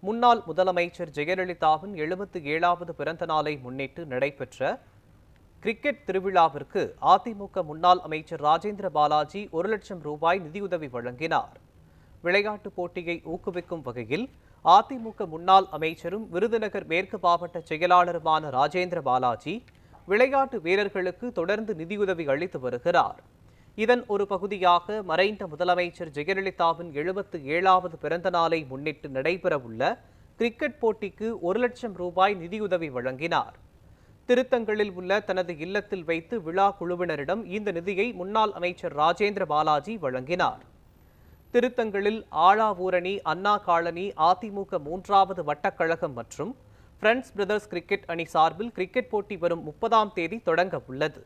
முன்னாள் முதலமைச்சர் ஜெயலலிதாவின் 77வது பிறந்த நாளை முன்னிட்டு நடைபெற்ற கிரிக்கெட் திருவிழாவிற்கு அதிமுக முன்னாள் அமைச்சர் ராஜேந்திர பாலாஜி 1 லட்சம் ரூபாய் நிதியுதவி வழங்கினார். விளையாட்டுப் போட்டியை ஊக்குவிக்கும் வகையில் அதிமுக முன்னாள் அமைச்சரும் விருதுநகர் மேற்கு மாவட்ட செயலாளருமான ராஜேந்திர பாலாஜி விளையாட்டு வீரர்களுக்கு தொடர்ந்து நிதியுதவி அளித்து வருகிறார். இதன் ஒரு பகுதியாக மறைந்த முதலமைச்சர் ஜெயலலிதாவின் 77வது பிறந்த நாளை முன்னிட்டு நடைபெறவுள்ள கிரிக்கெட் போட்டிக்கு 1 லட்சம் ரூபாய் நிதியுதவி வழங்கினார். திருத்தங்களில் உள்ள தனது இல்லத்தில் வைத்து விழா குழுவினரிடம் இந்த நிதியை முன்னாள் அமைச்சர் ராஜேந்திர பாலாஜி வழங்கினார். திருத்தங்களில் ஆழாவூரணி, அண்ணா காலனி, அதிமுக 3வது வட்டக்கழகம் மற்றும் ஃப்ரெண்ட்ஸ் பிரதர்ஸ் கிரிக்கெட் அணி சார்பில் கிரிக்கெட் போட்டி வரும் 30ஆம் தேதி தொடங்க உள்ளது.